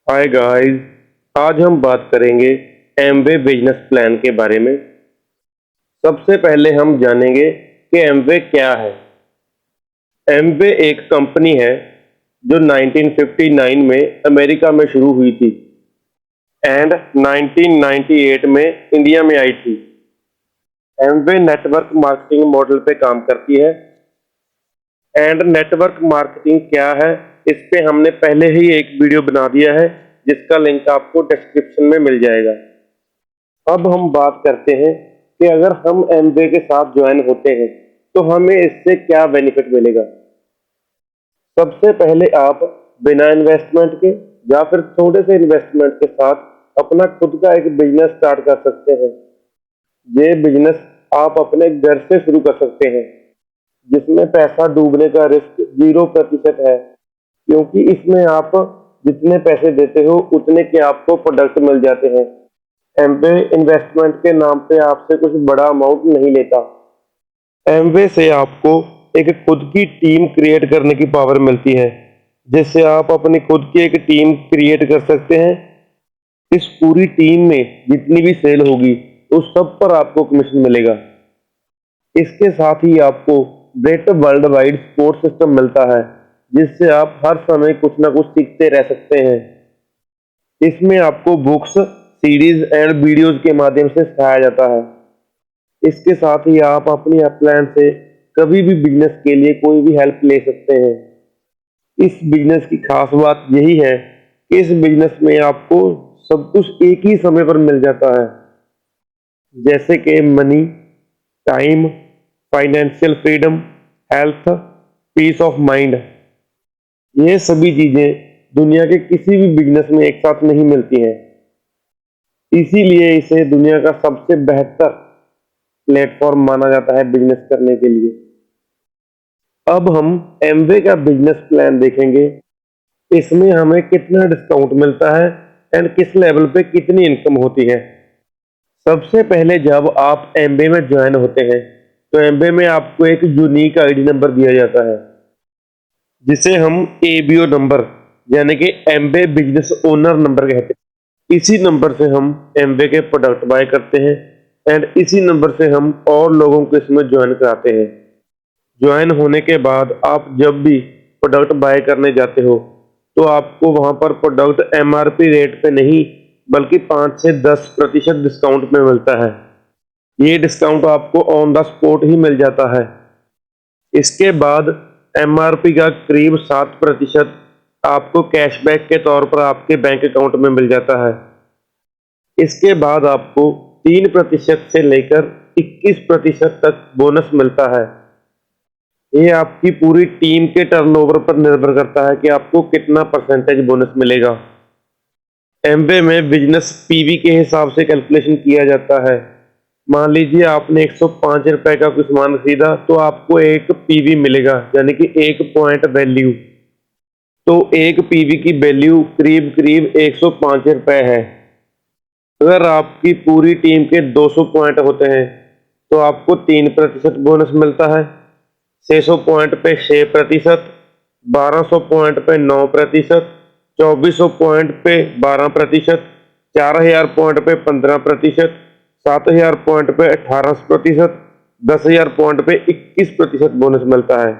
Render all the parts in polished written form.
Hi guys. आज हम बात करेंगे एमवे बिजनेस प्लान के बारे में। सबसे पहले हम जानेंगे कि एमवे क्या है। एमवे एक कंपनी है जो 1959 में अमेरिका में शुरू हुई थी एंड 1998 में इंडिया में आई थी। एमवे नेटवर्क मार्केटिंग मॉडल पे काम करती है। एंड नेटवर्क मार्केटिंग क्या है, इस पे हमने पहले ही एक वीडियो बना दिया है जिसका लिंक आपको डिस्क्रिप्शन में मिल जाएगा। अब हम बात करते हैं कि अगर हम एमवे के साथ ज्वाइन होते हैं तो हमें इससे क्या बेनिफिट मिलेगा। सबसे पहले आप बिना इन्वेस्टमेंट के या फिर थोड़े से इन्वेस्टमेंट के साथ अपना खुद का एक बिजनेस स्टार्ट कर सकते हैं। ये बिजनेस आप अपने घर से शुरू कर सकते हैं जिसमें पैसा डूबने का रिस्क 0% है, क्योंकि इसमें आप जितने पैसे देते हो उतने के आपको प्रोडक्ट मिल जाते हैं। एमवे इन्वेस्टमेंट के नाम पे आपसे कुछ बड़ा अमाउंट नहीं लेता। एमवे से आपको एक खुद की टीम क्रिएट करने की पावर मिलती है, जिससे आप अपनी खुद की एक टीम क्रिएट कर सकते हैं। इस पूरी टीम में जितनी भी सेल होगी उस सब पर आपको कमीशन मिलेगा। इसके साथ ही आपको great world wide support system मिलता है, जिससे आप हर समय कुछ ना कुछ सीखते रह सकते हैं। इसमें आपको बुक्स, सीरीज एंड वीडियोज के माध्यम से सिखाया जाता है। इसके साथ ही आप अपनी अपलाइन से कभी भी बिजनेस के लिए कोई भी हेल्प ले सकते हैं। इस बिजनेस की खास बात यही है कि इस बिजनेस में आपको सब कुछ एक ही समय पर मिल जाता है, जैसे कि money, time, financial freedom, health, peace of mind. ये सभी चीजें दुनिया के किसी भी बिजनेस में एक साथ नहीं मिलती हैं। इसीलिए इसे दुनिया का सबसे बेहतर प्लेटफॉर्म माना जाता है बिजनेस करने के लिए। अब हम एमवे का बिजनेस प्लान देखेंगे। इसमें हमें कितना डिस्काउंट मिलता है एंड किस लेवल पे कितनी इनकम होती है। सबसे पहले जब आप एमवे में ज्वाइन होते हैं तो एमवे में आपको एक यूनिक आईडी नंबर दिया जाता है, जिसे हम एबीओ नंबर यानी कि एमवे बिजनेस ओनर नंबर कहते हैं। इसी नंबर से हम एमवे के प्रोडक्ट बाय करते हैं एंड इसी नंबर से हम और लोगों को इसमें ज्वाइन कराते हैं। ज्वाइन होने के बाद आप जब भी प्रोडक्ट बाय करने जाते हो तो आपको वहां पर प्रोडक्ट एमआरपी रेट पे नहीं बल्कि 5 से 10% डिस्काउंट में मिलता है। ये डिस्काउंट आपको ऑन द स्पॉट ही मिल जाता है। इसके बाद एमआरपी का करीब 7% आपको कैशबैक के तौर पर आपके बैंक अकाउंट में मिल जाता है। इसके बाद आपको 3% से लेकर 21% तक बोनस मिलता है। ये आपकी पूरी टीम के टर्नओवर पर निर्भर करता है कि आपको कितना परसेंटेज बोनस मिलेगा। एमवे में बिजनेस पीवी के हिसाब से कैलकुलेशन किया जाता है। मान लीजिए आपने 105 रुपए का कुछ सामान खरीदा तो आपको एक पीवी मिलेगा, यानी कि एक पॉइंट वैल्यू। तो एक पीवी की वैल्यू करीब करीब 105 रुपए है। अगर आपकी पूरी टीम के 200 पॉइंट होते हैं तो आपको 3% बोनस मिलता है। 600 पॉइंट पे 6%, 1200 पॉइंट पे 9%, 2400 पॉइंट पे 12%, 4000 पॉइंट पे 15%, 7000 पॉइंट पे 18%, 10,000 पॉइंट पे 21% बोनस मिलता है।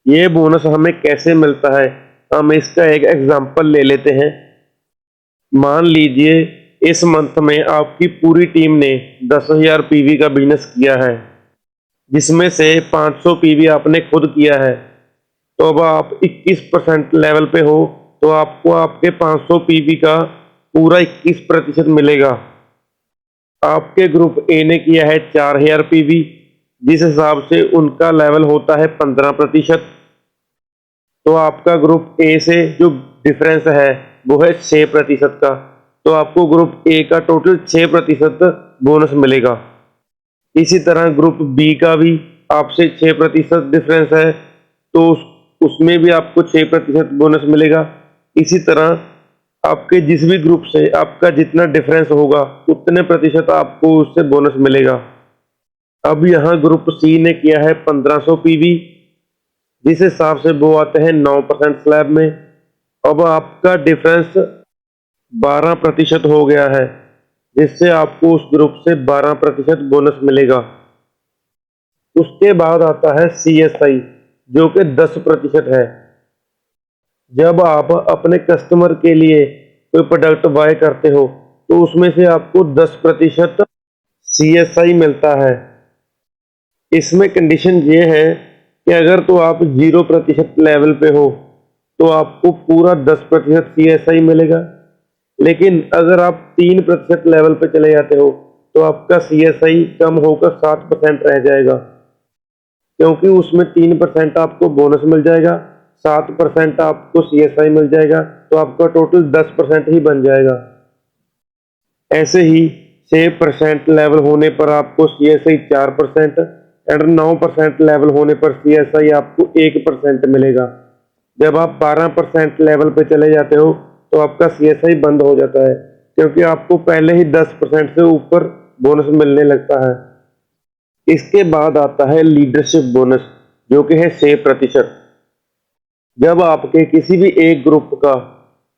ये बोनस हमें कैसे मिलता है, हम इसका एक एग्जांपल ले लेते हैं। मान लीजिए इस मंथ में आपकी पूरी टीम ने 10,000 पीवी का बिजनेस किया है, जिसमें से 500 पीवी आपने खुद किया है। तो अब आप 21% लेवल पे हो तो आपको आपके 500 पीवी का पूरा 21% मिलेगा। आपके ग्रुप ए ने किया है 4,000 पीवी, जिस हिसाब से उनका लेवल होता है 15%। तो आपका ग्रुप ए से जो डिफरेंस है वो है 6% का। तो आपको ग्रुप ए का टोटल 6% बोनस मिलेगा। इसी तरह ग्रुप बी का भी आपसे 6% डिफरेंस है, तो उसमें भी आपको 6% बोनस मिलेगा। इसी तरह आपके जिस भी ग्रुप से आपका जितना डिफरेंस होगा उतने प्रतिशत आपको उससे बोनस मिलेगा। अब यहाँ ग्रुप सी ने किया है 1500 पीवी, जिस हिसाब से वो आते हैं 9% स्लैब में। अब आपका डिफरेंस 12% हो गया है, जिससे आपको उस ग्रुप से 12% बोनस मिलेगा। उसके बाद आता है CSI, जो कि 10% है। जब आप अपने कस्टमर के लिए कोई प्रोडक्ट बाय करते हो तो उसमें से आपको 10% CSI मिलता है। इसमें कंडीशन ये है कि अगर तो आप 0% लेवल पे हो तो आपको पूरा 10% CSI मिलेगा, लेकिन अगर आप 3% लेवल पे चले जाते हो तो आपका CSI कम होकर 7% रह जाएगा, क्योंकि उसमें 3% आपको बोनस मिल जाएगा, 7% आपको CSI मिल जाएगा, तो आपका टोटल 10% ही बन जाएगा। ऐसे ही 6% लेवल होने पर आपको CSI 4% एंड 9% लेवल होने पर CSI आपको 1% मिलेगा। जब आप 12% लेवल पे चले जाते हो तो आपका CSI बंद हो जाता है, क्योंकि आपको पहले ही 10% से ऊपर बोनस मिलने लगता है। इसके बाद आता है लीडरशिप बोनस, जो कि है 6%। जब आपके किसी भी एक ग्रुप का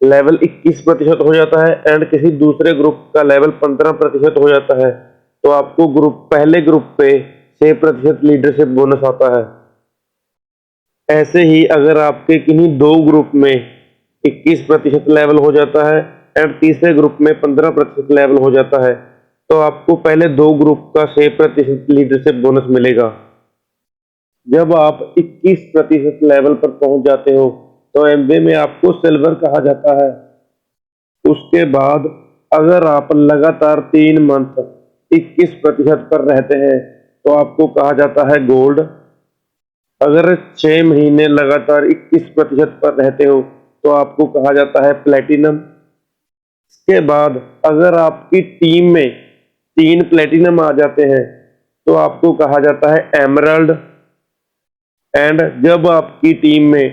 लेवल 21% हो जाता है एंड किसी दूसरे ग्रुप का लेवल 15% हो जाता है, तो आपको पहले ग्रुप पे 6% लीडरशिप बोनस आता है। ऐसे ही अगर आपके किन्हीं दो ग्रुप में 21% लेवल हो जाता है एंड तीसरे ग्रुप में 15% लेवल हो जाता है, तो आपको पहले दो ग्रुप का 6% लीडरशिप बोनस मिलेगा। जब आप 21% लेवल पर पहुंच जाते हो तो एमबीए में आपको सिल्वर कहा जाता है। उसके बाद अगर आप लगातार 3 मंथ 21% पर रहते हैं तो आपको कहा जाता है गोल्ड। अगर 6 महीने लगातार 21% पर रहते हो तो आपको कहा जाता है प्लेटिनम। इसके बाद अगर आपकी टीम में 3 प्लेटिनम आ जाते हैं तो आपको कहा जाता है एमरल्ड। एंड जब आपकी टीम में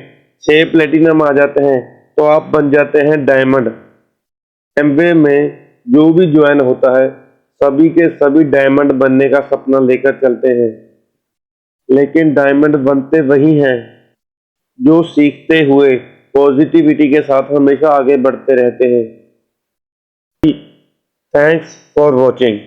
6 प्लेटिनम आ जाते हैं तो आप बन जाते हैं डायमंड। एमबीए में जो भी ज्वाइन होता है सभी के सभी डायमंड बनने का सपना लेकर चलते हैं, लेकिन डायमंड बनते वही हैं जो सीखते हुए पॉजिटिविटी के साथ हमेशा आगे बढ़ते रहते हैं। Thanks for watching.